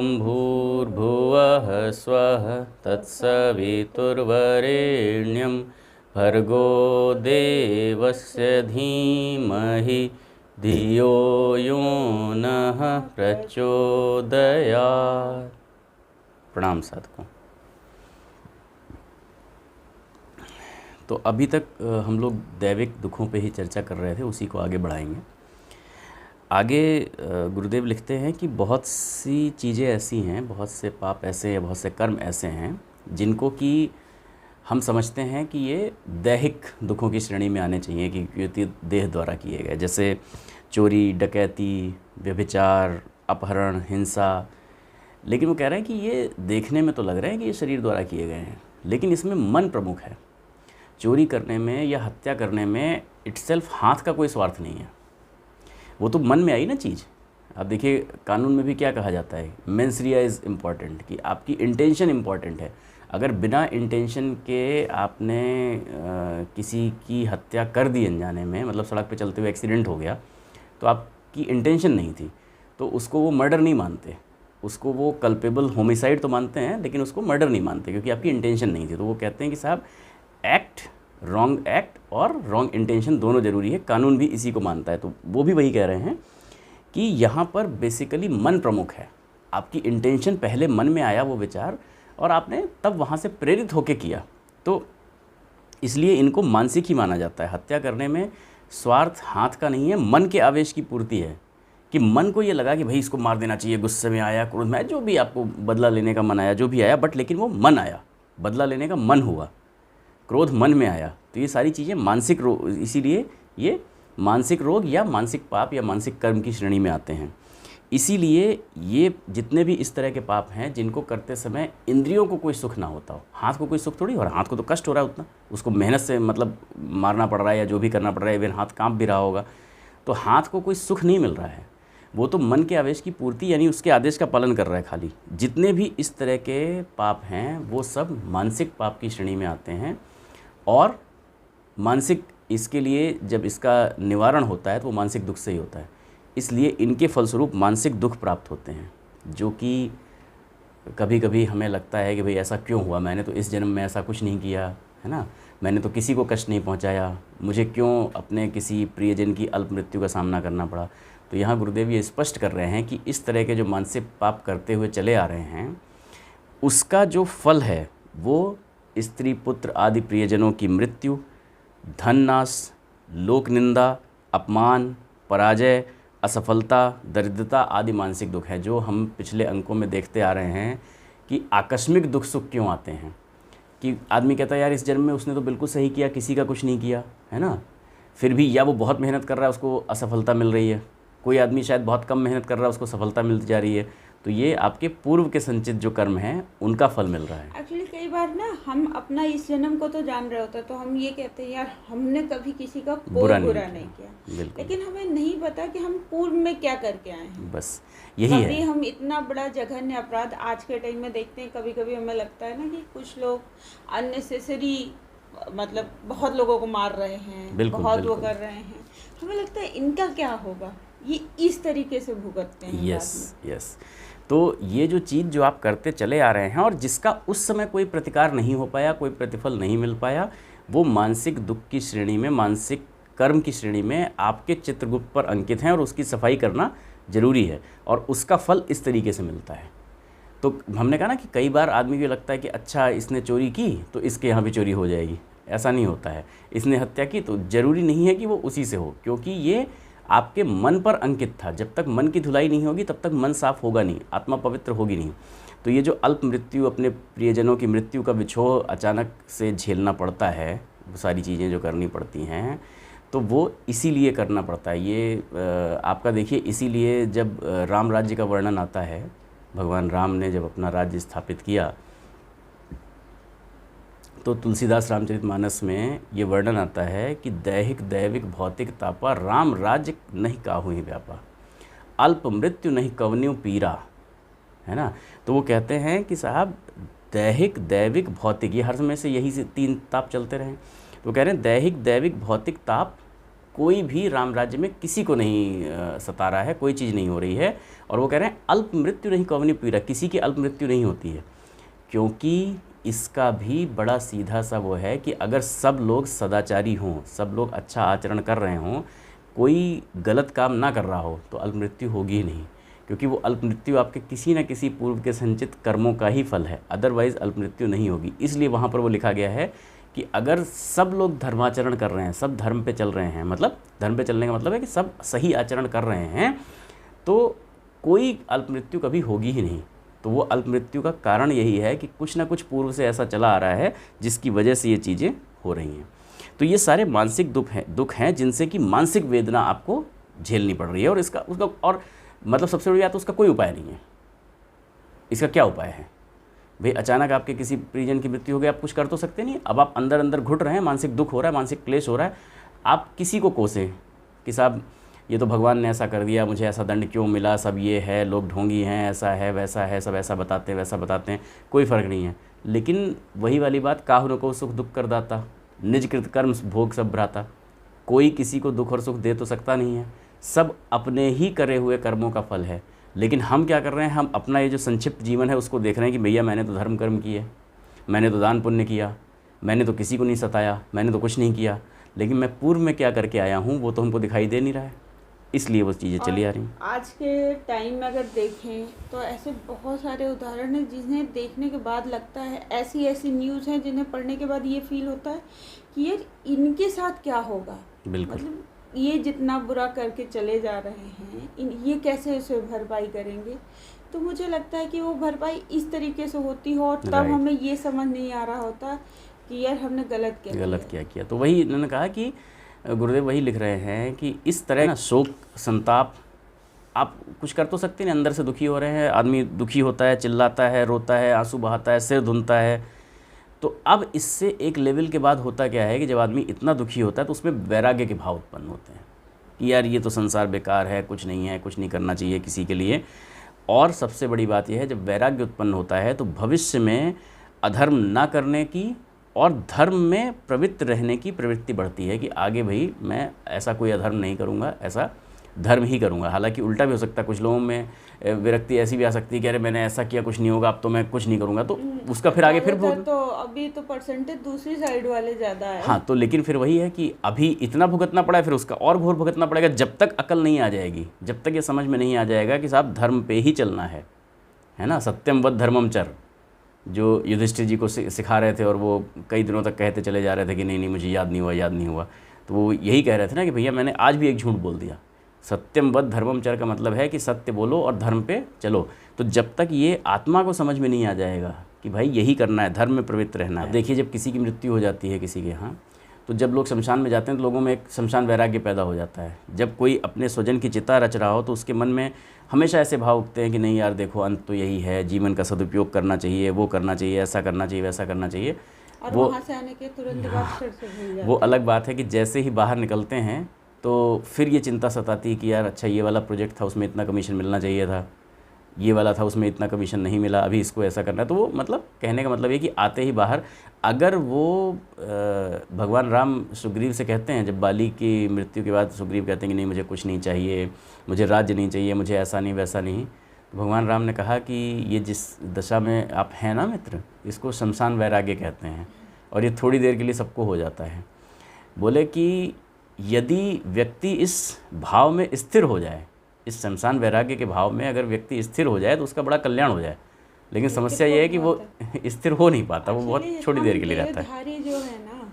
ॐ भूर्भुवः स्वः तत्सवितुर्वरेण्यं भर्गो देवस्य धीमहि धियो यो नः प्रचोदयात्। प्रणाम साधकों। तो अभी तक हम लोग दैविक दुखों पे ही चर्चा कर रहे थे, उसी को आगे बढ़ाएंगे। आगे गुरुदेव लिखते हैं कि बहुत सी चीज़ें ऐसी हैं, बहुत से पाप ऐसे हैं, बहुत से कर्म ऐसे हैं जिनको कि हम समझते हैं कि ये दैहिक दुखों की श्रेणी में आने चाहिए, क्योंकि देह द्वारा किए गए, जैसे चोरी, डकैती, व्यभिचार, अपहरण, हिंसा। लेकिन वो कह रहे हैं कि ये देखने में तो लग रहा है कि ये शरीर द्वारा किए गए हैं, लेकिन इसमें मन प्रमुख है। चोरी करने में या हत्या करने में इटसेल्फ हाथ का कोई स्वार्थ नहीं है, वो तो मन में आई ना चीज़। आप देखिए कानून में भी क्या कहा जाता है, मेंस रिया इज़ इम्पॉर्टेंट, कि आपकी इंटेंशन इम्पॉर्टेंट है। अगर बिना इंटेंशन के आपने किसी की हत्या कर दी अनजाने में, मतलब सड़क पे चलते हुए एक्सीडेंट हो गया, तो आपकी इंटेंशन नहीं थी, तो उसको वो मर्डर नहीं मानते, उसको वो कल्पेबल होमिसाइड तो मानते हैं, लेकिन उसको मर्डर नहीं मानते क्योंकि आपकी इंटेंशन नहीं थी। तो वो कहते हैं कि साहब रॉन्ग एक्ट और रॉन्ग इंटेंशन दोनों ज़रूरी है, कानून भी इसी को मानता है। तो वो भी वही कह रहे हैं कि यहाँ पर बेसिकली मन प्रमुख है। आपकी इंटेंशन पहले मन में आया वो विचार, और आपने तब वहाँ से प्रेरित होके किया, तो इसलिए इनको मानसिक ही माना जाता है। हत्या करने में स्वार्थ हाथ का नहीं है, मन के आवेश की पूर्ति है, कि मन को ये लगा कि भाई इसको मार देना चाहिए, गुस्से में आया, क्रोध में आया, जो भी आपको बदला लेने का मन आया, जो भी आया, बट लेकिन वो मन आया, बदला लेने का मन हुआ, क्रोध मन में आया। तो ये सारी चीज़ें मानसिक रोग, इसीलिए ये मानसिक रोग या मानसिक पाप या मानसिक कर्म की श्रेणी में आते हैं। इसीलिए ये जितने भी इस तरह के पाप हैं जिनको करते समय इंद्रियों को कोई सुख ना होता हो, हाथ को कोई सुख थोड़ी, और हाथ को तो कष्ट हो रहा है उतना, उसको मेहनत से मतलब मारना पड़ रहा है या जो भी करना पड़ रहा है, इवन हाथ कांप भी रहा होगा, तो हाथ को कोई सुख नहीं मिल रहा है, वो तो मन के आवेश की पूर्ति यानी उसके आदेश का पालन कर रहा है खाली। जितने भी इस तरह के पाप हैं वो सब मानसिक पाप की श्रेणी में आते हैं, और मानसिक, इसके लिए जब इसका निवारण होता है तो वो मानसिक दुख से ही होता है। इसलिए इनके फलस्वरूप मानसिक दुख प्राप्त होते हैं, जो कि कभी कभी हमें लगता है कि भाई ऐसा क्यों हुआ, मैंने तो इस जन्म में ऐसा कुछ नहीं किया है ना, मैंने तो किसी को कष्ट नहीं पहुंचाया, मुझे क्यों अपने किसी प्रियजन की अल्प मृत्यु का सामना करना पड़ा। तो यहाँ गुरुदेव ये स्पष्ट कर रहे हैं कि इस तरह के जो मानसिक पाप करते हुए चले आ रहे हैं, उसका जो फल है वो स्त्री पुत्र आदि प्रियजनों की मृत्यु, धन नाश, लोक निंदा, अपमान, पराजय, असफलता, दरिद्रता आदि मानसिक दुख है, जो हम पिछले अंकों में देखते आ रहे हैं कि आकस्मिक दुख सुख क्यों आते हैं। कि आदमी कहता है यार इस जन्म में उसने तो बिल्कुल सही किया, किसी का कुछ नहीं किया है ना, फिर भी या वो बहुत मेहनत कर रहा है उसको असफलता मिल रही है, कोई आदमी शायद बहुत कम मेहनत कर रहा है उसको सफलता मिलती जा रही है। तो ये आपके पूर्व के संचित जो कर्म हैं उनका फल मिल रहा है। एक्चुअली कई बार ना हम अपना इस जन्म को तो जान रहे होते हैं, तो हम ये कहते हैं यार हमने कभी किसी का कोई बुरा नहीं किया, लेकिन हमें नहीं पता कि हम पूर्व में क्या करके आए हैं। बस यही है। कभी हम इतना बड़ा जघन्य अपराध आज के टाइम में देखते हैं, कभी कभी हमें लगता है ना कि कुछ लोग अननेसेसरी मतलब बहुत लोगों को मार रहे हैं, बहुत वो कर रहे हैं, हमें लगता है इनका क्या होगा, ये इस तरीके से भुगतते हैं। यस। तो ये जो चीज़ जो आप करते चले आ रहे हैं और जिसका उस समय कोई प्रतिकार नहीं हो पाया, कोई प्रतिफल नहीं मिल पाया, वो मानसिक दुख की श्रेणी में, मानसिक कर्म की श्रेणी में आपके चित्रगुप्त पर अंकित हैं, और उसकी सफाई करना जरूरी है, और उसका फल इस तरीके से मिलता है। तो हमने कहा ना कि कई बार आदमी को लगता है कि अच्छा इसने चोरी की तो इसके यहाँ भी चोरी हो जाएगी, ऐसा नहीं होता है। इसने हत्या की तो ज़रूरी नहीं है कि वो उसी से हो, क्योंकि ये आपके मन पर अंकित था। जब तक मन की धुलाई नहीं होगी तब तक मन साफ होगा नहीं, आत्मा पवित्र होगी नहीं। तो ये जो अल्प मृत्यु, अपने प्रियजनों की मृत्यु का विछोह अचानक से झेलना पड़ता है, वो सारी चीज़ें जो करनी पड़ती हैं, तो वो इसीलिए करना पड़ता है। ये आपका देखिए, इसीलिए जब राम राज्य का वर्णन आता है, भगवान राम ने जब अपना राज्य स्थापित किया, तो तुलसीदास रामचरितमानस में ये वर्णन आता है कि दैहिक दैविक भौतिक तापा, राम राज्य नहीं काहू ही व्यापा, अल्प मृत्यु नहीं कवन्यु पीरा, है ना। तो वो कहते हैं कि साहब दैहिक दैविक भौतिक, ये हर समय से यही से तीन ताप चलते रहें। तो कह रहे हैं दैहिक दैविक भौतिक ताप कोई भी राम राज्य में किसी को नहीं सता रहा है, कोई चीज़ नहीं हो रही है। और वो कह रहे हैं अल्प मृत्यु नहीं कवनी पीड़ा, किसी की अल्प मृत्यु नहीं होती है, क्योंकि इसका भी बड़ा सीधा सा वो है कि अगर सब लोग सदाचारी हों, सब लोग अच्छा आचरण कर रहे हों, कोई गलत काम ना कर रहा हो, तो अल्प मृत्यु होगी ही नहीं, क्योंकि वो अल्प मृत्यु आपके किसी न किसी पूर्व के संचित कर्मों का ही फल है, अदरवाइज़ अल्प मृत्यु नहीं होगी। इसलिए वहाँ पर वो लिखा गया है कि अगर सब लोग धर्माचरण कर रहे हैं, सब धर्म पे चल रहे हैं, मतलब धर्म पे चलने का मतलब है कि सब सही आचरण कर रहे हैं, तो कोई अल्प मृत्यु कभी होगी ही नहीं। तो वो अल्प मृत्यु का कारण यही है कि कुछ ना कुछ पूर्व से ऐसा चला आ रहा है जिसकी वजह से ये चीज़ें हो रही हैं। तो ये सारे मानसिक दुख हैं जिनसे कि मानसिक वेदना आपको झेलनी पड़ रही है। और उसका और मतलब सबसे बड़ी बात, उसका कोई उपाय नहीं है। इसका क्या उपाय है भाई? अचानक आपके किसी परिजन की मृत्यु हो गई, आप कुछ कर तो सकते नहीं। अब आप अंदर अंदर घुट रहे हैं, मानसिक दुख हो रहा है, मानसिक क्लेश हो रहा है, आप किसी को कोसें कि साहब ये तो भगवान ने ऐसा कर दिया, मुझे ऐसा दंड क्यों मिला, सब ये है, लोग ढोंगी हैं, ऐसा है वैसा है, सब ऐसा बताते हैं वैसा बताते हैं, कोई फ़र्क नहीं है। लेकिन वही वाली बात, काहुन को सुख दुख कर दाता, निज कृत कर्म भोग सब भ्राता। कोई किसी को दुख और सुख दे तो सकता नहीं है, सब अपने ही करे हुए कर्मों का फल है। लेकिन हम क्या कर रहे हैं, हम अपना ये जो संक्षिप्त जीवन है उसको देख रहे हैं कि भैया मैंने तो धर्म कर्म किए, मैंने तो दान पुण्य किया, मैंने तो किसी को नहीं सताया, मैंने तो कुछ नहीं किया, लेकिन मैं पूर्व में क्या करके आया हूँ वो तो हमको दिखाई दे नहीं रहा है, इसलिए वो चीज़ें चली आ रही हैं। आज के टाइम में अगर देखें तो ऐसे बहुत सारे उदाहरण हैं जिन्हें देखने के बाद लगता है, ऐसी ऐसी न्यूज़ हैं जिन्हें पढ़ने के बाद ये फील होता है कि यार इनके साथ क्या होगा। बिल्कुल, मतलब ये जितना बुरा करके चले जा रहे हैं, ये कैसे उसे भरपाई करेंगे। तो मुझे लगता है कि वो भरपाई इस तरीके से होती हो और तब हमें ये समझ नहीं आ रहा होता कि यार हमने गलत क्या किया। तो वही इन्होंने कहा कि गुरुदेव वही लिख रहे हैं कि इस तरह ना शोक संताप आप कुछ कर तो सकते नहीं, अंदर से दुखी हो रहे हैं, आदमी दुखी होता है, चिल्लाता है, रोता है, आंसू बहाता है, सिर धुनता है। तो अब इससे एक लेवल के बाद होता क्या है कि जब आदमी इतना दुखी होता है तो उसमें वैराग्य के भाव उत्पन्न होते हैं कि यार ये तो संसार बेकार है, कुछ नहीं है, कुछ नहीं करना चाहिए किसी के लिए। और सबसे बड़ी बात यह है, जब वैराग्य उत्पन्न होता है तो भविष्य में अधर्म ना करने की और धर्म में प्रवृत्त रहने की प्रवृत्ति बढ़ती है कि आगे भाई मैं ऐसा कोई अधर्म नहीं करूँगा, ऐसा धर्म ही करूँगा। हालांकि उल्टा भी हो सकता है, कुछ लोगों में विरक्ति ऐसी भी आ सकती है कि अरे मैंने ऐसा किया, कुछ नहीं होगा, अब तो मैं कुछ नहीं करूँगा, तो उसका फिर आगे फिर तो अभी तो परसेंटेज दूसरी साइड वाले ज़्यादा है। हाँ, तो लेकिन फिर वही है कि अभी इतना भुगतना पड़ा है, फिर उसका और घोर भुगतना पड़ेगा जब तक अकल नहीं आ जाएगी, जब तक ये समझ में नहीं आ जाएगा कि साहब धर्म पे ही चलना है ना। सत्यम वद धर्मम चर, जो युधिष्ठिर जी को सिखा रहे थे और वो कई दिनों तक कहते चले जा रहे थे कि नहीं मुझे याद नहीं हुआ, याद नहीं हुआ। तो वो यही कह रहे थे ना कि भैया मैंने आज भी एक झूठ बोल दिया। सत्यम वद धर्मम चर का मतलब है कि सत्य बोलो और धर्म पे चलो। तो जब तक ये आत्मा को समझ में नहीं आ जाएगा कि भाई यही करना है, धर्म में प्रवृत्त रहना है। देखिए जब किसी की मृत्यु हो जाती है किसी के यहाँ, तो जब लोग शमशान में जाते हैं तो लोगों में एक शमशान वैराग्य पैदा हो जाता है। जब कोई अपने स्वजन की चिता रच रहा हो तो उसके मन में हमेशा ऐसे भाव उठते हैं कि नहीं यार देखो अंत तो यही है, जीवन का सदुपयोग करना चाहिए, वो करना चाहिए, ऐसा करना चाहिए, वैसा करना चाहिए। और वहाँ से आने के तुरंत बाद फिर से भूल जाते हैं। वो अलग बात है कि जैसे ही बाहर निकलते हैं तो फिर ये चिंता सताती है कि यार अच्छा ये वाला प्रोजेक्ट था उसमें इतना कमीशन मिलना चाहिए था, ये वाला था उसमें इतना कमीशन नहीं मिला, अभी इसको ऐसा करना है। तो वो मतलब कहने का मतलब ये कि आते ही बाहर, अगर वो भगवान राम सुग्रीव से कहते हैं, जब बाली की मृत्यु के बाद सुग्रीव कहते हैं कि नहीं मुझे कुछ नहीं चाहिए, मुझे राज्य नहीं चाहिए, मुझे ऐसा नहीं वैसा नहीं, तो भगवान राम ने कहा कि ये जिस दशा में आप हैं ना मित्र, इसको शमशान वैराग्य कहते हैं और ये थोड़ी देर के लिए सबको हो जाता है। बोले कि यदि व्यक्ति इस भाव में स्थिर हो जाए, इस शमशान वैराग्य के भाव में अगर व्यक्ति स्थिर हो जाए तो उसका बड़ा कल्याण हो जाए। लेकिन समस्या ये है कि वो स्थिर हो नहीं पाता, वो बहुत छोटी देर के लिए रहता है। धारी जो है ना,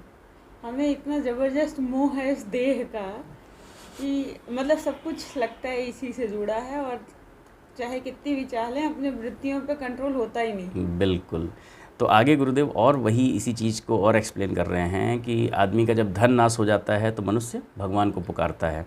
हमें इतना ज़बरदस्त मोह है इस देह का कि मतलब सब कुछ लगता है इसी से जुड़ा है और चाहे कितनी भी चाह लें अपने वृत्तियों पे कंट्रोल होता ही नहीं। बिल्कुल। तो आगे गुरुदेव और वही इसी चीज़ को और एक्सप्लेन कर रहे हैं कि आदमी का जब धन नाश हो जाता है तो मनुष्य भगवान को पुकारता है,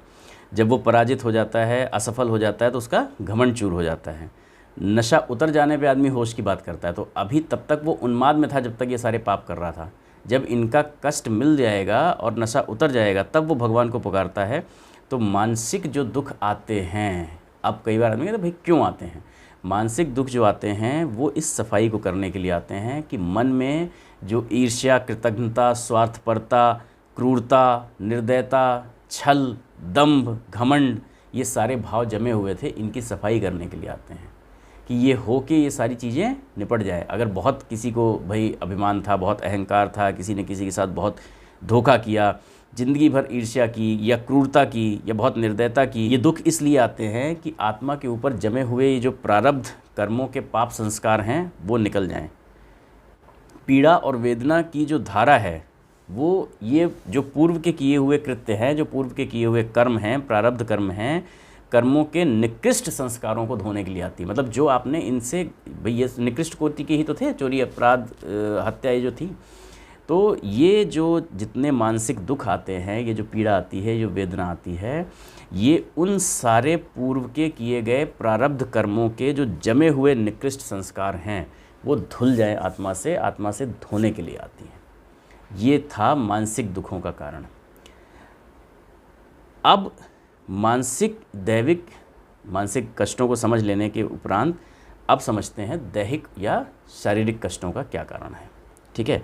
जब वो पराजित हो जाता है, असफल हो जाता है तो उसका घमंड चूर हो जाता है, नशा उतर जाने पे आदमी होश की बात करता है। तो अभी तब तक वो उन्माद में था जब तक ये सारे पाप कर रहा था, जब इनका कष्ट मिल जाएगा और नशा उतर जाएगा तब वो भगवान को पुकारता है। तो मानसिक जो दुख आते हैं, अब कई बार आदमी कहते भाई क्यों आते हैं, मानसिक दुख जो आते हैं वो इस सफाई को करने के लिए आते हैं कि मन में जो ईर्ष्या, कृतज्ञता, स्वार्थपरता, क्रूरता, निर्दयता, छल, दंभ, घमंड, ये सारे भाव जमे हुए थे, इनकी सफाई करने के लिए आते हैं कि ये हो के ये सारी चीज़ें निपट जाए। अगर बहुत किसी को भाई अभिमान था, बहुत अहंकार था, किसी ने किसी के साथ बहुत धोखा किया, ज़िंदगी भर ईर्ष्या की या क्रूरता की या बहुत निर्दयता की, ये दुख इसलिए आते हैं कि आत्मा के ऊपर जमे हुए ये जो प्रारब्ध कर्मों के पाप संस्कार हैं वो निकल जाएं। पीड़ा और वेदना की जो धारा है वो ये जो पूर्व के किए हुए कृत्य हैं, जो पूर्व के किए हुए कर्म हैं, प्रारब्ध कर्म हैं, कर्मों के निकृष्ट संस्कारों को धोने के लिए आती है। मतलब जो आपने इनसे, भाई ये निकृष्ट कोटि के ही तो थे, चोरी, अपराध, हत्या, ये जो थी। तो ये जो जितने मानसिक दुख आते हैं, ये जो पीड़ा आती है, जो वेदना आती है, ये उन सारे पूर्व के किए गए प्रारब्ध कर्मों के जो जमे हुए निकृष्ट संस्कार हैं वो धुल जाए आत्मा से धोने के लिए आती है। ये था मानसिक दुखों का कारण। अब मानसिक कष्टों को समझ लेने के उपरांत अब समझते हैं दैहिक या शारीरिक कष्टों का क्या कारण है। ठीक है,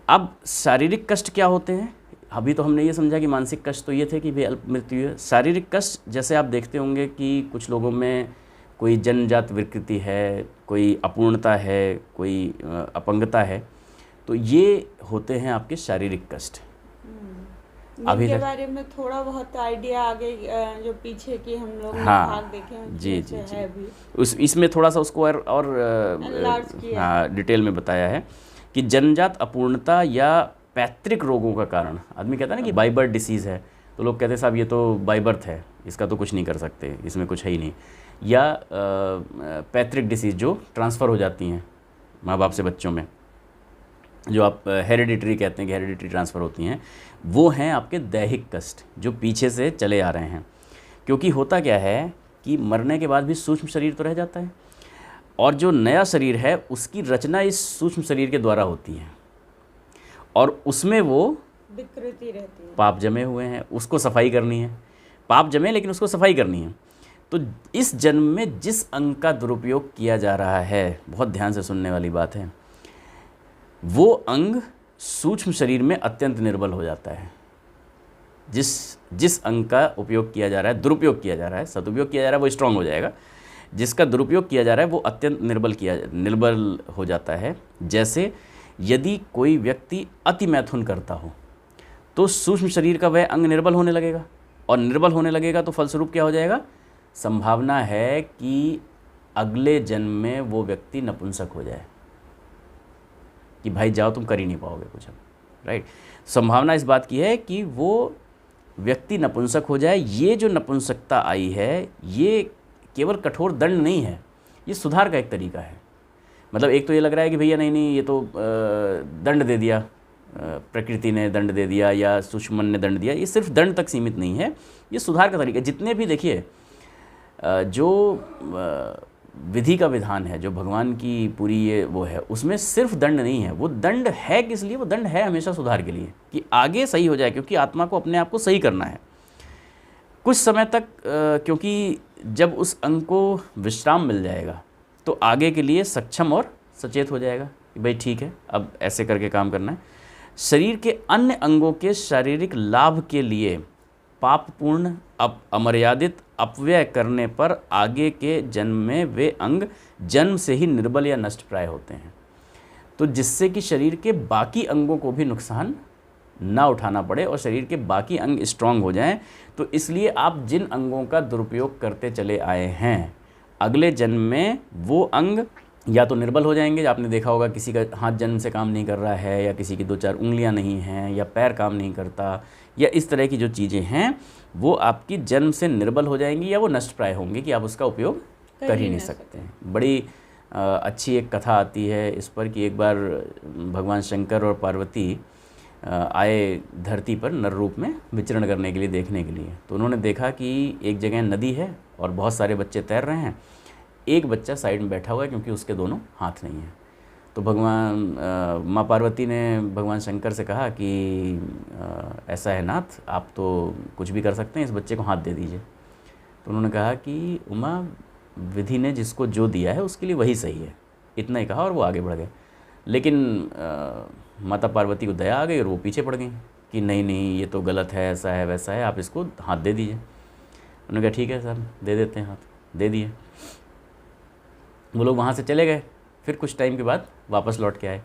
अब शारीरिक कष्ट क्या होते हैं? अभी तो हमने ये समझा कि मानसिक कष्ट तो ये थे कि भाई अल्प मृत्यु है। शारीरिक कष्ट जैसे आप देखते होंगे कि कुछ लोगों में कोई जन्मजात विकृति है, कोई अपूर्णता है, कोई अपंगता है, तो ये होते हैं आपके शारीरिक कष्ट। अभी के बारे में थोड़ा बहुत आइडिया आगे जो पीछे की हम लोग भाग देखे हैं, जी, इसमें थोड़ा सा उसको और डिटेल में बताया है कि जन्मजात अपूर्णता या पैतृक रोगों का कारण, आदमी कहता है ना कि बाई बर्थ डिसीज़ है, तो लोग कहते हैं साहब ये तो बाई बर्थ है, इसका तो कुछ नहीं कर सकते, इसमें कुछ है ही नहीं। या पैतृक डिसीज़ जो ट्रांसफ़र हो जाती हैं माँ बाप से बच्चों में, जो आप हेरिडिटरी कहते हैं कि हेरिडिटरी ट्रांसफ़र होती हैं, वो हैं आपके दैहिक कष्ट जो पीछे से चले आ रहे हैं। क्योंकि होता क्या है कि मरने के बाद भी सूक्ष्म शरीर तो रह जाता है, और जो नया शरीर है उसकी रचना इस सूक्ष्म शरीर के द्वारा होती है, और उसमें वो विकृति रहती है, पाप जमे हुए हैं, उसको सफाई करनी है। पाप जमे लेकिन उसको सफाई करनी है। तो इस जन्म में जिस अंग का दुरुपयोग किया जा रहा है, बहुत ध्यान से सुनने वाली बात है, वो अंग सूक्ष्म शरीर में अत्यंत निर्बल हो जाता है। जिस अंग का उपयोग किया जा रहा है, दुरुपयोग किया जा रहा है, सदुपयोग किया जा रहा है वो स्ट्रांग हो जाएगा, जिसका दुरुपयोग किया जा रहा है वो अत्यंत निर्बल हो जाता है। जैसे यदि कोई व्यक्ति अति मैथुन करता हो तो सूक्ष्म शरीर का वह अंग निर्बल होने लगेगा, और निर्बल होने लगेगा तो फलस्वरूप क्या हो जाएगा? संभावना है कि अगले जन्म में वो व्यक्ति नपुंसक हो जाए, कि भाई जाओ तुम कर ही नहीं पाओगे कुछ अब, राइट। संभावना इस बात की है कि वो व्यक्ति नपुंसक हो जाए। ये जो नपुंसकता आई है ये केवल कठोर दंड नहीं है, ये सुधार का एक तरीका है। मतलब एक तो ये लग रहा है कि भैया नहीं ये तो दंड दे दिया, प्रकृति ने दंड दे दिया या दुश्मन ने दंड दिया, ये सिर्फ दंड तक सीमित नहीं है, ये सुधार का तरीका। जितने भी देखिए जो विधि का विधान है, जो भगवान की पूरी ये वो है, उसमें सिर्फ दंड नहीं है। वो दंड है किस लिए? वो दंड है हमेशा सुधार के लिए, कि आगे सही हो जाए, क्योंकि आत्मा को अपने आप को सही करना है कुछ समय तक। क्योंकि जब उस अंग को विश्राम मिल जाएगा तो आगे के लिए सक्षम और सचेत हो जाएगा कि भाई ठीक है अब ऐसे करके काम करना है। शरीर के अन्य अंगों के शारीरिक लाभ के लिए पापपूर्ण अमर्यादित अपव्यय करने पर आगे के जन्म में वे अंग जन्म से ही निर्बल या नष्ट प्राय होते हैं, तो जिससे कि शरीर के बाकी अंगों को भी नुकसान ना उठाना पड़े और शरीर के बाकी अंग स्ट्रांग हो जाएं। तो इसलिए आप जिन अंगों का दुरुपयोग करते चले आए हैं, अगले जन्म में वो अंग या तो निर्बल हो जाएंगे। आपने देखा होगा किसी का हाथ जन्म से काम नहीं कर रहा है, या किसी की 2-4 उंगलियां नहीं हैं, या पैर काम नहीं करता, या इस तरह की जो चीज़ें हैं वो आपकी जन्म से निर्बल हो जाएंगी या वो नष्ट प्राय होंगी कि आप उसका उपयोग कर ही नहीं सकते हैं। बड़ी अच्छी एक कथा आती है इस पर कि एक बार भगवान शंकर और पार्वती आए धरती पर नर रूप में विचरण करने के लिए, देखने के लिए। तो उन्होंने देखा कि एक जगह नदी है और बहुत सारे बच्चे तैर रहे हैं, एक बच्चा साइड में बैठा हुआ है क्योंकि उसके दोनों हाथ नहीं हैं। तो भगवान माँ पार्वती ने भगवान शंकर से कहा कि ऐसा है नाथ, आप तो कुछ भी कर सकते हैं, इस बच्चे को हाथ दे दीजिए। तो उन्होंने कहा कि उमा, विधि ने जिसको जो दिया है उसके लिए वही सही है, इतना ही कहा और वो आगे बढ़ गए। लेकिन माता पार्वती को दया आ गई और वो पीछे पड़ गई कि नहीं नहीं ये तो गलत है, ऐसा है वैसा है, आप इसको हाथ दे दीजिए। उन्होंने कहा ठीक है सर दे देते हैं हाथ, दे दिए। वो लोग वहाँ से चले गए। फिर कुछ टाइम के बाद वापस लौट के आए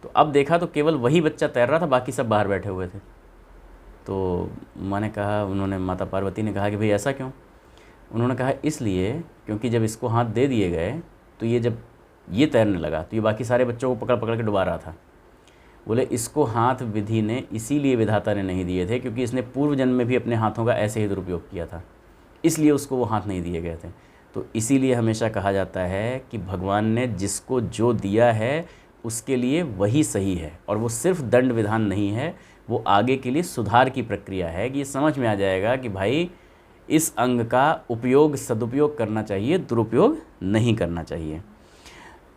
तो अब देखा तो केवल वही बच्चा तैर रहा था, बाकी सब बाहर बैठे हुए थे। तो माता पार्वती ने कहा कि भाई ऐसा क्यों? उन्होंने कहा इसलिए क्योंकि जब इसको हाथ दे दिए गए तो ये जब ये तैरने लगा तो ये बाकी सारे बच्चों को पकड़ पकड़ के डुबा रहा था। बोले इसको हाथ विधि ने इसीलिए विधाता ने नहीं दिए थे क्योंकि इसने पूर्व जन्म में भी अपने हाथों का ऐसे ही दुरुपयोग किया था, इसलिए उसको वो हाथ नहीं दिए गए थे। तो इसीलिए हमेशा कहा जाता है कि भगवान ने जिसको जो दिया है उसके लिए वही सही है, और वो सिर्फ दंड विधान नहीं है, वो आगे के लिए सुधार की प्रक्रिया है कि ये समझ में आ जाएगा कि भाई इस अंग का उपयोग सदुपयोग करना चाहिए, दुरुपयोग नहीं करना चाहिए।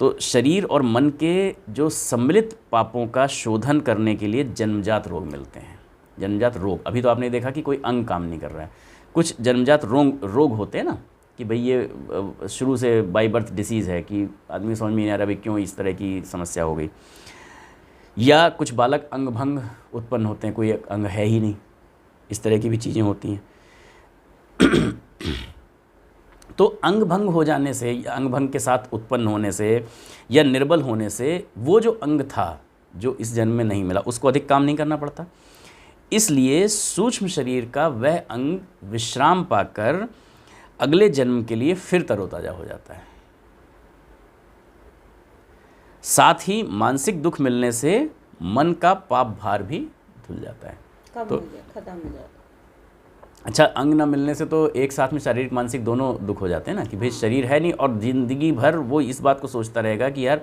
तो शरीर और मन के जो सम्मिलित पापों का शोधन करने के लिए जन्मजात रोग मिलते हैं। जन्मजात रोग, अभी तो आपने देखा कि कोई अंग काम नहीं कर रहा है, कुछ जन्मजात रोग होते हैं ना कि भाई ये शुरू से बाई बर्थ डिसीज़ है कि आदमी समझ में नहीं आ रहा भाई क्यों इस तरह की समस्या हो गई, या कुछ बालक अंग भंग उत्पन्न होते हैं, कोई अंग है ही नहीं, इस तरह की भी चीज़ें होती हैं। तो अंग भंग हो जाने से या अंग भंग के साथ उत्पन्न होने से या निर्बल होने से वो जो अंग था जो इस जन्म में नहीं मिला उसको अधिक काम नहीं करना पड़ता। इसलिए सूक्ष्म शरीर का वह अंग विश्राम पाकर अगले जन्म के लिए फिर तरोताजा हो जाता है। साथ ही मानसिक दुख मिलने से मन का पाप भार भी धुल जाता है। तो खत्म हो जाता है। अच्छा, अंग ना मिलने से तो एक साथ में शारीरिक मानसिक दोनों दुख हो जाते हैं ना कि भाई शरीर है नहीं, और ज़िंदगी भर वो इस बात को सोचता रहेगा कि यार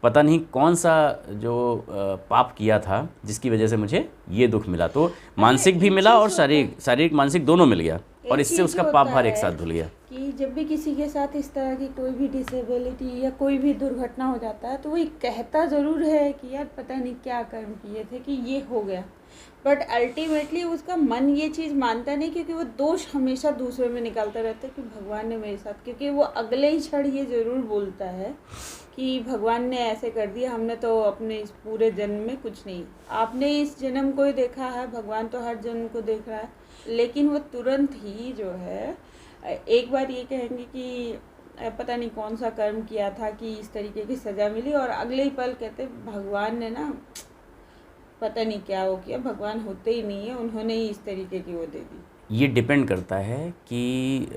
पता नहीं कौन सा जो पाप किया था जिसकी वजह से मुझे ये दुख मिला। तो मानसिक भी मिला और शारीरिक मानसिक दोनों मिल गया, और इससे उसका पाप भार एक साथ धुल गया। कि जब भी किसी के साथ इस तरह की कोई भी डिसेबिलिटी या कोई भी दुर्घटना हो जाता है तो वो कहता ज़रूर है कि यार पता नहीं क्या कर्म किए थे कि ये हो गया, बट अल्टीमेटली उसका मन ये चीज़ मानता नहीं, क्योंकि वो दोष हमेशा दूसरे में निकालता रहता है कि भगवान ने मेरे साथ, क्योंकि वो अगले ही क्षण ये ज़रूर बोलता है कि भगवान ने ऐसे कर दिया, हमने तो अपने इस पूरे जन्म में कुछ नहीं, आपने इस जन्म को ही देखा है, भगवान तो हर जन्म को देख रहा है। लेकिन वो तुरंत ही जो है एक बार ये कहेंगे कि पता नहीं कौन सा कर्म किया था कि इस तरीके की सज़ा मिली, और अगले ही पल कहते भगवान ने ना पता नहीं क्या हो किया, भगवान होते ही नहीं है, उन्होंने ही इस तरीके की वो दे दी। ये डिपेंड करता है कि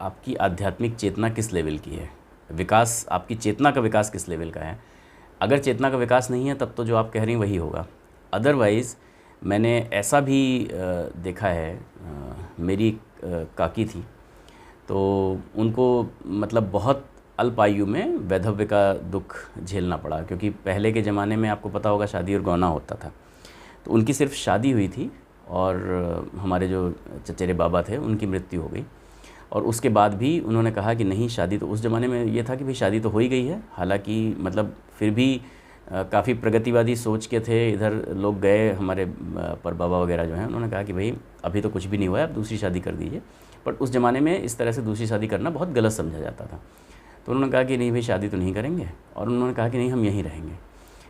आपकी आध्यात्मिक चेतना किस लेवल की है, विकास, आपकी चेतना का विकास किस लेवल का है। अगर चेतना का विकास नहीं है तब तो जो आप कह रही हैं वही होगा। अदरवाइज़ मैंने ऐसा भी देखा है, मेरी काकी थी तो उनको मतलब बहुत अल्प आयु में वैधव्य का दुख झेलना पड़ा, क्योंकि पहले के ज़माने में आपको पता होगा शादी और गौना होता था। तो उनकी सिर्फ शादी हुई थी और हमारे जो चचेरे बाबा थे उनकी मृत्यु हो गई, और उसके बाद भी उन्होंने कहा कि नहीं शादी तो, उस ज़माने में ये था कि भाई शादी तो हो ही गई है, हालांकि मतलब फिर भी काफ़ी प्रगतिवादी सोच के थे। इधर लोग गए हमारे पर बाबा वगैरह जो हैं, उन्होंने कहा कि भाई अभी तो कुछ भी नहीं हुआ है, आप दूसरी शादी कर दीजिए। बट उस ज़माने में इस तरह से दूसरी शादी करना बहुत गलत समझा जाता था। तो उन्होंने कहा कि नहीं भाई शादी तो नहीं करेंगे, और उन्होंने कहा कि नहीं हम यहीं रहेंगे।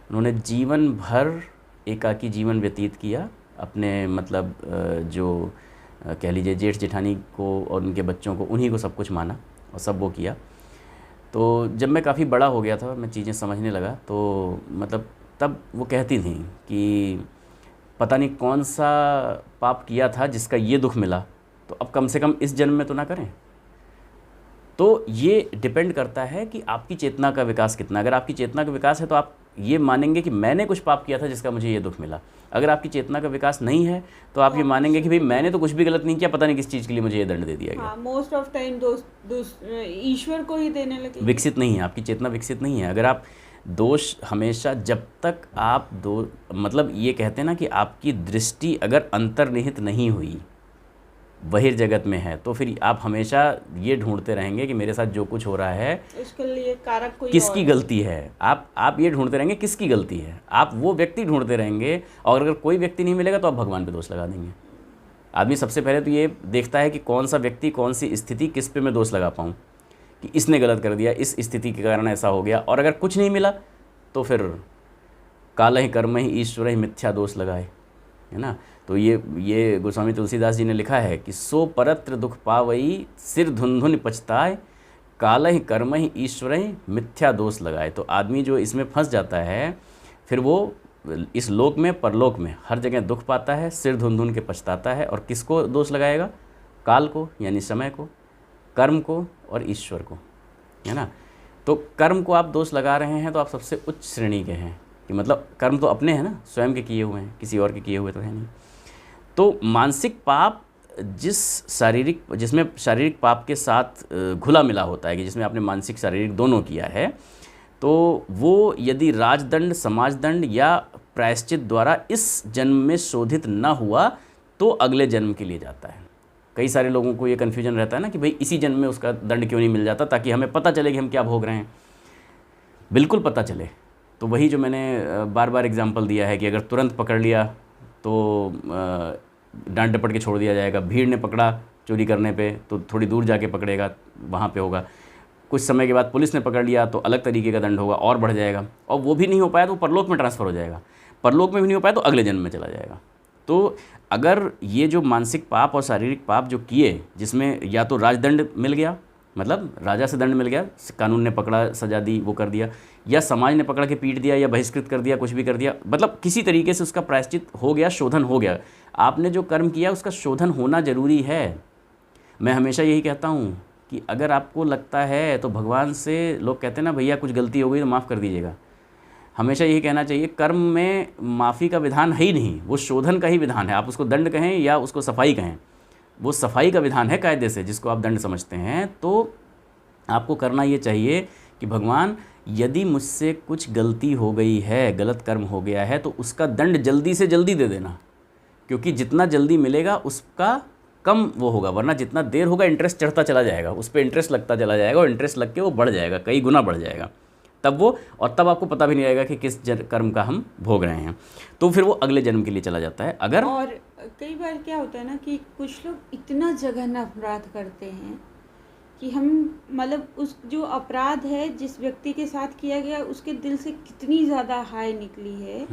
उन्होंने जीवन भर एकाकी जीवन व्यतीत किया, अपने मतलब जो कह लीजिए जेठ जेठानी को और उनके बच्चों को, उन्हीं को सब कुछ माना और सब वो किया। तो जब मैं काफ़ी बड़ा हो गया था, मैं चीज़ें समझने लगा, तो मतलब तब वो कहती थी कि पता नहीं कौन सा पाप किया था जिसका ये दुख मिला, तो अब कम से कम इस जन्म में तो ना करें। तो ये डिपेंड करता है कि आपकी चेतना का विकास कितना। अगर आपकी चेतना का विकास है तो आप ये मानेंगे कि मैंने कुछ पाप किया था जिसका मुझे ये दुख मिला। अगर आपकी चेतना का विकास नहीं है तो आप ये मानेंगे कि भाई मैंने तो कुछ भी गलत नहीं किया, पता नहीं किस चीज़ के लिए मुझे ये दंड दे दिया गया। मोस्ट ऑफ टाइम ईश्वर को ही देने लगे। विकसित नहीं है, आपकी चेतना विकसित नहीं है। अगर आप दोष हमेशा, जब तक आप मतलब ये कहते हैं ना कि आपकी दृष्टि अगर अंतर्निहित नहीं हुई, बहिर्जगत में है, तो फिर आप हमेशा ये ढूंढते रहेंगे कि मेरे साथ जो कुछ हो रहा है इसके लिए कारक कोई किसकी गलती है। आप ये ढूंढते रहेंगे किसकी गलती है, आप वो व्यक्ति ढूंढते रहेंगे, और अगर कोई व्यक्ति नहीं मिलेगा तो आप भगवान पे दोष लगा देंगे। आदमी सबसे पहले तो ये देखता है कि कौन सा व्यक्ति, कौन सी स्थिति, किस पे मैं दोष लगा पाऊँ कि इसने गलत कर दिया, इस स्थिति के कारण ऐसा हो गया। और अगर कुछ नहीं मिला तो फिर काल ही कर्म ही ईश्वर ही मिथ्या दोष लगाए। है ना। तो ये गोस्वामी तुलसीदास जी ने लिखा है कि सो परत्र दुख पावई सिर धुन धुन पछताए कालहि कर्महि ईश्वरहि मिथ्या दोष लगाए। तो आदमी जो इसमें फंस जाता है फिर वो इस लोक में परलोक में हर जगह दुख पाता है, सिर धुन धुन के पछताता है। और किसको दोष लगाएगा? काल को यानी समय को, कर्म को और ईश्वर को, है ना। तो कर्म को आप दोष लगा रहे हैं तो आप सबसे उच्च श्रेणी के हैं कि मतलब कर्म तो अपने हैं ना, स्वयं के किए हुए हैं, किसी और के किए हुए तो है नहीं। तो मानसिक पाप जिसमें शारीरिक पाप के साथ घुला मिला होता है कि जिसमें आपने मानसिक शारीरिक दोनों किया है, तो वो यदि राजदंड, समाजदंड या प्रायश्चित द्वारा इस जन्म में शोधित न हुआ तो अगले जन्म के लिए जाता है। कई सारे लोगों को ये कन्फ्यूजन रहता है ना कि भाई इसी जन्म में उसका दंड क्यों नहीं मिल जाता, ताकि हमें पता चले कि हम क्या भोग रहे हैं। बिल्कुल पता चले। तो वही जो मैंने बार बार एग्जांपल दिया है कि अगर तुरंत पकड़ लिया तो डांट डपट के छोड़ दिया जाएगा। भीड़ ने पकड़ा चोरी करने पे तो थोड़ी दूर जाके पकड़ेगा, वहाँ पे होगा। कुछ समय के बाद पुलिस ने पकड़ लिया तो अलग तरीके का दंड होगा और बढ़ जाएगा। और वो भी नहीं हो पाया तो परलोक में ट्रांसफ़र हो जाएगा। परलोक में भी नहीं हो पाया तो अगले जन्म में चला जाएगा। तो अगर ये जो मानसिक पाप और शारीरिक पाप जो किए, जिसमें या तो राजदंड मिल गया, मतलब राजा से दंड मिल गया, कानून ने पकड़ा, सजा दी, वो कर दिया, या समाज ने पकड़ के पीट दिया या बहिष्कृत कर दिया, कुछ भी कर दिया, मतलब किसी तरीके से उसका प्रायश्चित हो गया, शोधन हो गया। आपने जो कर्म किया उसका शोधन होना ज़रूरी है। मैं हमेशा यही कहता हूँ कि अगर आपको लगता है तो भगवान से, लोग कहते हैं ना भैया कुछ गलती हो गई तो माफ़ कर दीजिएगा, हमेशा यही कहना चाहिए कर्म में माफ़ी का विधान है ही नहीं, वो शोधन का ही विधान है। आप उसको दंड कहें या उसको सफाई कहें, वो सफाई का विधान है कायदे से, जिसको आप दंड समझते हैं। तो आपको करना ये चाहिए कि भगवान यदि मुझसे कुछ गलती हो गई है, गलत कर्म हो गया है, तो उसका दंड जल्दी से जल्दी दे देना, क्योंकि जितना जल्दी मिलेगा उसका कम वो होगा, वरना जितना देर होगा इंटरेस्ट चढ़ता चला जाएगा, उस पर इंटरेस्ट लगता चला जाएगा और इंटरेस्ट लग के वो बढ़ जाएगा, कई गुना बढ़ जाएगा। तब आपको पता भी नहीं आएगा कि किस कर्म का हम भोग रहे हैं। तो फिर वो अगले जन्म के लिए चला जाता है। अगर और कई बार क्या होता है ना कि कुछ लोग इतना जघन्य अपराध करते हैं कि हम मतलब उस जो अपराध है जिस व्यक्ति के साथ किया गया उसके दिल से कितनी ज़्यादा हाय निकली है।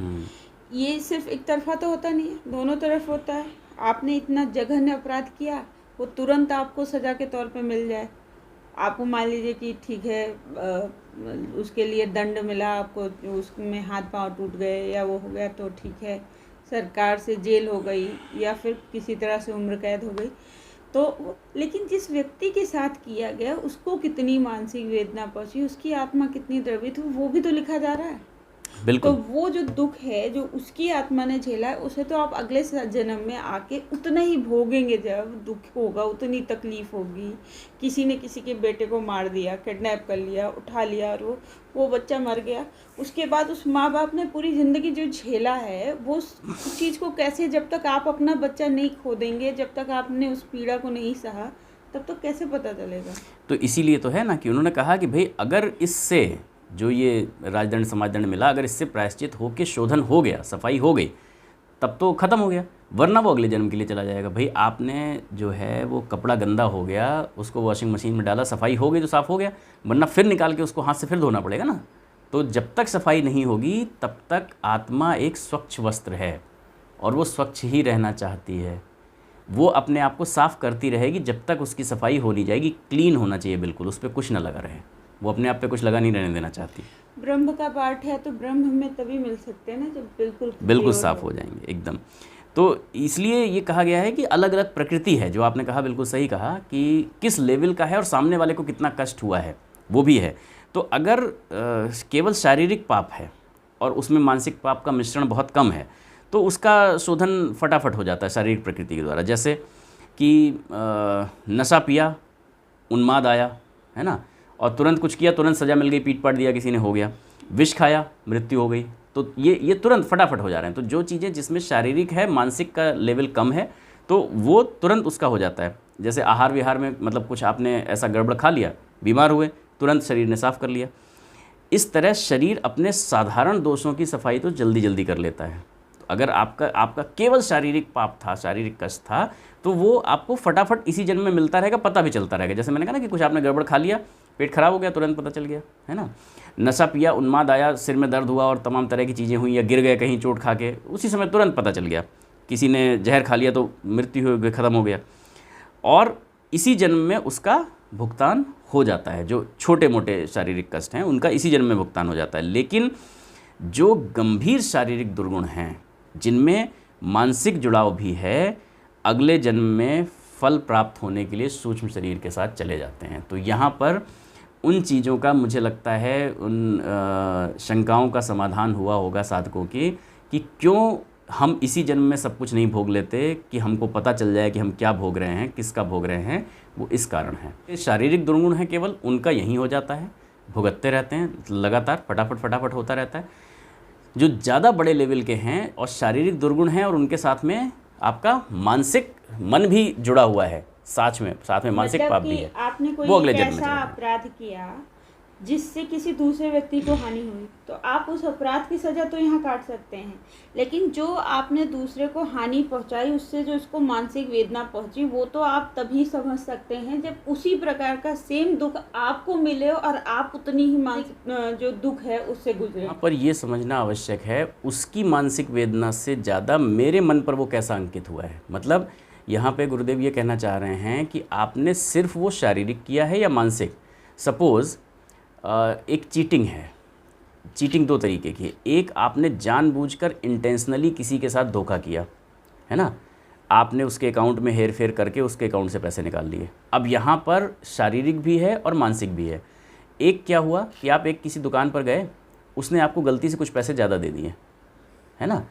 ये सिर्फ एक तरफा तो होता नहीं है, दोनों तरफ होता है। आपने इतना जघन्य अपराध किया, वो तुरंत आपको सज़ा के तौर पे मिल जाए। आपको मान लीजिए कि ठीक है उसके लिए दंड मिला, आपको उसमें हाथ पांव टूट गए या वो हो गया तो ठीक है, सरकार से जेल हो गई या फिर किसी तरह से उम्र कैद हो गई। तो लेकिन जिस व्यक्ति के साथ किया गया उसको कितनी मानसिक वेदना पहुंची, उसकी आत्मा कितनी द्रवित हुई, वो भी तो लिखा जा रहा है। बिल्कुल। तो वो जो दुख है जो उसकी आत्मा ने झेला है, उसे तो आप अगले जन्म में आके उतना ही भोगेंगे। जब दुख होगा उतनी तकलीफ होगी। किसी ने किसी के बेटे को मार दिया, किडनैप कर लिया, उठा लिया और वो बच्चा मर गया। उसके बाद उस माँ बाप ने पूरी ज़िंदगी जो झेला है वो उस चीज़ को कैसे, जब तक आप अपना बच्चा नहीं खो देंगे, जब तक आपने उस पीड़ा को नहीं सहा, तब तक कैसे पता चलेगा। तो इसीलिए तो है ना कि उन्होंने कहा कि भाई अगर इससे जो ये राजदंड समाजदंड मिला, अगर इससे प्रायश्चित हो के शोधन हो गया, सफाई हो गई, तब तो ख़त्म हो गया, वरना वो अगले जन्म के लिए चला जाएगा। भाई आपने जो है वो कपड़ा गंदा हो गया, उसको वॉशिंग मशीन में डाला, सफाई हो गई तो साफ़ हो गया, वरना फिर निकाल के उसको हाथ से फिर धोना पड़ेगा ना। तो जब तक सफाई नहीं होगी तब तक आत्मा एक स्वच्छ वस्त्र है और वो स्वच्छ ही रहना चाहती है। वो अपने आप को साफ़ करती रहेगी जब तक उसकी सफाई हो नहीं जाएगी। क्लीन होना चाहिए बिल्कुल, उस पर कुछ ना लगा रहे। वो अपने आप पे कुछ लगा नहीं रहने देना चाहती। ब्रह्म का पाठ है तो ब्रह्म में तभी मिल सकते हैं ना जब बिल्कुल साफ़ हो जाएंगे एकदम। तो इसलिए ये कहा गया है कि अलग अलग प्रकृति है, जो आपने कहा बिल्कुल सही कहा कि किस लेवल का है और सामने वाले को कितना कष्ट हुआ है वो भी है। तो अगर केवल शारीरिक पाप है और उसमें मानसिक पाप का मिश्रण बहुत कम है तो उसका शोधन फटाफट हो जाता है शारीरिक प्रकृति के द्वारा। जैसे कि नशा पिया, उन्माद आया, है ना, और तुरंत कुछ किया, तुरंत सज़ा मिल गई, पीट पाट दिया किसी ने, हो गया। विष खाया, मृत्यु हो गई। तो ये तुरंत फटाफट हो जा रहे हैं। तो जो चीज़ें जिसमें शारीरिक है, मानसिक का लेवल कम है, तो वो तुरंत उसका हो जाता है। जैसे आहार विहार में मतलब कुछ आपने ऐसा गड़बड़ खा लिया, बीमार हुए, तुरंत शरीर ने साफ़ कर लिया। इस तरह शरीर अपने साधारण दोषों की सफाई तो जल्दी जल्दी कर लेता है। तो अगर आपका केवल शारीरिक पाप था, शारीरिक कष्ट था, तो वो आपको फटाफट इसी जन्म में मिलता रहेगा, पता भी चलता रहेगा। जैसे मैंने कहा ना कि कुछ आपने गड़बड़ खा लिया, पेट खराब हो गया, तुरंत पता चल गया, है ना। नशा पिया, उन्माद आया, सिर में दर्द हुआ और तमाम तरह की चीज़ें हुई, या गिर गए कहीं चोट खा के, उसी समय तुरंत पता चल गया। किसी ने जहर खा लिया तो मृत्यु हो गई, ख़त्म हो गया, और इसी जन्म में उसका भुगतान हो जाता है। जो छोटे मोटे शारीरिक कष्ट हैं उनका इसी जन्म में भुगतान हो जाता है। लेकिन जो गंभीर शारीरिक दुर्गुण हैं, जिनमें मानसिक जुड़ाव भी है, अगले जन्म में फल प्राप्त होने के लिए सूक्ष्म शरीर के साथ चले जाते हैं। तो यहाँ पर उन चीज़ों का मुझे लगता है, उन शंकाओं का समाधान हुआ होगा साधकों की, कि क्यों हम इसी जन्म में सब कुछ नहीं भोग लेते, कि हमको पता चल जाए कि हम क्या भोग रहे हैं, किसका भोग रहे हैं। वो इस कारण है। शारीरिक दुर्गुण है केवल, उनका यही हो जाता है, भुगतते रहते हैं लगातार, फटाफट होता रहता है। जो ज़्यादा बड़े लेवल के हैं और शारीरिक दुर्गुण हैं और उनके साथ में आपका मानसिक मन भी जुड़ा हुआ है, साथ में मानसिक पाप भी है, आपने कोई वो अगले जन्म में ऐसा अपराध किया जिससे किसी दूसरे व्यक्ति को हानि हुई, तो आप उस अपराध की सज़ा तो यहाँ काट सकते हैं, लेकिन जो आपने दूसरे को हानि पहुँचाई, उससे जो उसको मानसिक वेदना पहुँची, वो तो आप तभी समझ सकते हैं जब उसी प्रकार का सेम दुख आपको मिले और आप उतनी ही मानसिक जो दुख है उससे गुजरे। यहाँ पर ये समझना आवश्यक है, उसकी मानसिक वेदना से ज़्यादा मेरे मन पर वो कैसा अंकित हुआ है। मतलब यहाँ पे गुरुदेव ये कहना चाह रहे हैं कि आपने सिर्फ वो शारीरिक किया है या मानसिक। सपोज़ एक चीटिंग है। चीटिंग दो तरीके की है। एक, आपने जानबूझकर इंटेंशनली किसी के साथ धोखा किया, है ना, आपने उसके अकाउंट में हेर फेर करके उसके अकाउंट से पैसे निकाल लिए। अब यहाँ पर शारीरिक भी है और मानसिक भी है। एक क्या हुआ कि आप एक किसी दुकान पर गए, उसने आपको गलती से कुछ पैसे ज़्यादा दे दिए, है ना।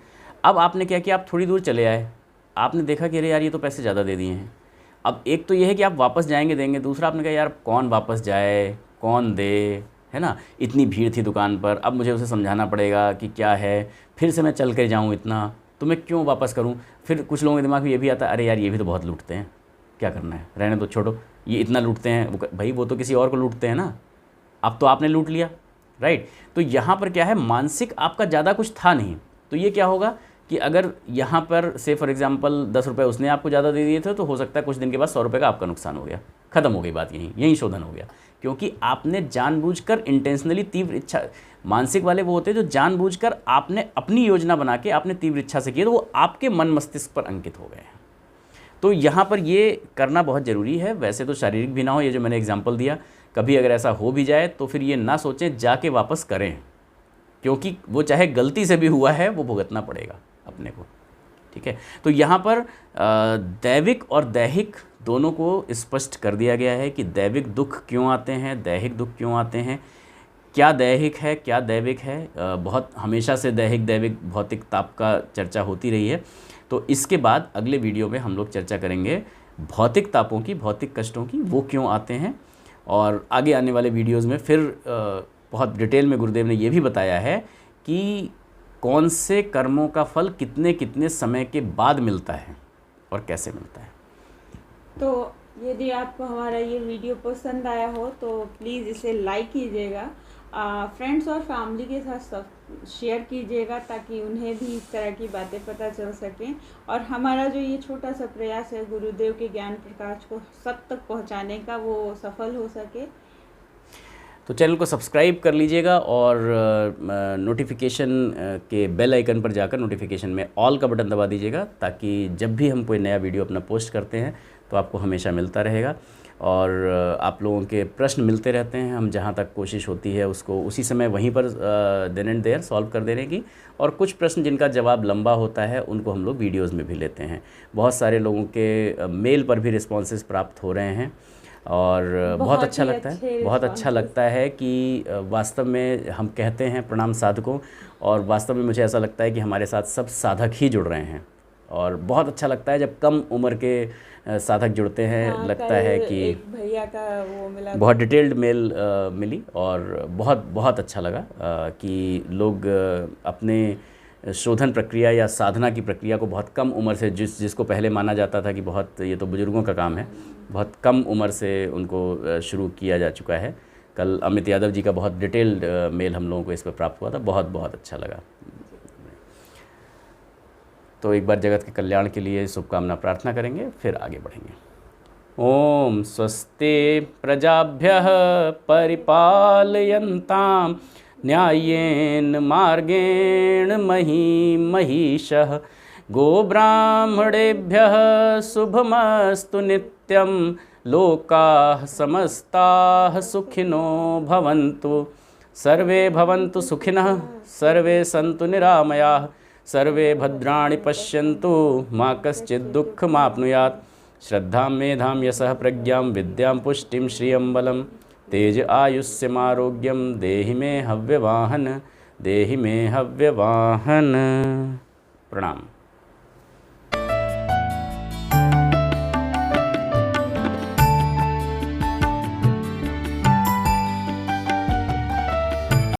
अब आपने क्या किया, आप थोड़ी दूर चले आए, आपने देखा कि अरे यार ये तो पैसे ज़्यादा दे दिए हैं। अब एक तो ये है कि आप वापस जाएंगे देंगे, दूसरा आपने कहा यार कौन वापस जाए, कौन दे, है ना, इतनी भीड़ थी दुकान पर, अब मुझे उसे समझाना पड़ेगा कि क्या है, फिर से मैं चल कर जाऊँ इतना, तो मैं क्यों वापस करूँ। फिर कुछ लोगों के दिमाग में ये भी आता है, अरे यार ये भी तो बहुत लूटते हैं, क्या करना है, रहने दो, छोड़ो, ये इतना लूटते हैं। भाई वो तो किसी और को लूटते हैं ना, अब तो आपने लूट लिया, राइट। तो यहाँ पर क्या है, मानसिक आपका ज़्यादा कुछ था नहीं। तो ये क्या होगा कि अगर यहाँ पर से फॉर एग्जांपल 10 रुपये उसने आपको ज़्यादा दे दिए थे, तो हो सकता है कुछ दिन के बाद 100 रुपये का आपका नुकसान हो गया, ख़त्म हो गई बात, यहीं शोधन हो गया। क्योंकि आपने जानबूझकर इंटेंशनली तीव्र इच्छा, मानसिक वाले वो होते हैं जो जानबूझकर आपने अपनी योजना बना के आपने तीव्र इच्छा से किया, तो वो आपके मन मस्तिष्क पर अंकित हो गए हैं। तो यहाँ पर ये करना बहुत ज़रूरी है। वैसे तो शारीरिक भी ना हो, ये जो मैंने एग्जांपल दिया, कभी अगर ऐसा हो भी जाए तो फिर ये ना सोचें, जाके वापस करें, क्योंकि वो चाहे गलती से भी हुआ है वो भुगतना पड़ेगा अपने को, ठीक है। तो यहाँ पर दैविक और दैहिक दोनों को स्पष्ट कर दिया गया है कि दैविक दुख क्यों आते हैं, दैहिक दुख क्यों आते हैं, क्या दैहिक है क्या दैविक है। बहुत हमेशा से दैविक भौतिक ताप का चर्चा होती रही है। तो इसके बाद अगले वीडियो में हम लोग चर्चा करेंगे भौतिक तापों की, भौतिक कष्टों की, वो क्यों आते हैं। और आगे आने वाले वीडियोस में फिर बहुत डिटेल में गुरुदेव ने ये भी बताया है कि कौन से कर्मों का फल कितने कितने समय के बाद मिलता है और कैसे मिलता है। तो यदि आपको हमारा ये वीडियो पसंद आया हो तो प्लीज़ इसे लाइक कीजिएगा, फ्रेंड्स और फैमिली के साथ सब शेयर कीजिएगा, ताकि उन्हें भी इस तरह की बातें पता चल सकें, और हमारा जो ये छोटा सा प्रयास है गुरुदेव के ज्ञान प्रकाश को सब तक पहुंचाने का, वो सफल हो सके। तो चैनल को सब्सक्राइब कर लीजिएगा और नोटिफिकेशन के बेल आइकन पर जाकर नोटिफिकेशन में ऑल का बटन दबा दीजिएगा, ताकि जब भी हम कोई नया वीडियो अपना पोस्ट करते हैं तो आपको हमेशा मिलता रहेगा। और आप लोगों के प्रश्न मिलते रहते हैं, हम जहाँ तक कोशिश होती है उसको उसी समय वहीं पर देन एंड देयर सॉल्व कर देने की। और कुछ प्रश्न जिनका जवाब लंबा होता है उनको हम लोग वीडियोज़ में भी लेते हैं। बहुत सारे लोगों के मेल पर भी रिस्पॉन्सेस प्राप्त हो रहे हैं और बहुत अच्छा लगता है, बहुत अच्छा लगता है कि वास्तव में हम कहते हैं प्रणाम साधकों, और वास्तव में मुझे ऐसा लगता है कि हमारे साथ सब साधक ही जुड़ रहे हैं। और बहुत अच्छा लगता है जब कम उम्र के साधक जुड़ते हैं। हाँ, लगता है कि एक भैया का वो मिला, बहुत डिटेल्ड मेल मिली, और बहुत अच्छा लगा कि लोग अपने शोधन प्रक्रिया या साधना की प्रक्रिया को बहुत कम उम्र से, जिसको पहले माना जाता था कि बहुत ये तो बुजुर्गों का काम है, बहुत कम उम्र से उनको शुरू किया जा चुका है। कल अमित यादव जी का बहुत डिटेल्ड मेल हम लोगों को इस पर प्राप्त हुआ था, बहुत अच्छा लगा। तो एक बार जगत के कल्याण के लिए शुभकामना प्रार्थना करेंगे, फिर आगे बढ़ेंगे। ओम स्वस्ति प्रजाभ्यः परिपालयन्तां न्याय्येन मार्गेण महीषः गोब्राह्मणेभ्यः शुभमस्तु नित्यं। लोकाः समस्ताः सुखिनो भवन्तु। सर्वे भवन्तु सुखिनः, सर्वे सन्तु निरामयाः, सर्वे भद्राणि पश्यन्तु, मा कश्चित् दुःखमाप्नुयात्। श्रद्धां मेधां यशः प्रज्ञां विद्यां पुष्टिं श्रियं बलं तेज आयुष्यमारोग्यं देहि मे हव्यवाहन, देहि मे हव्यवाहन। प्रणाम।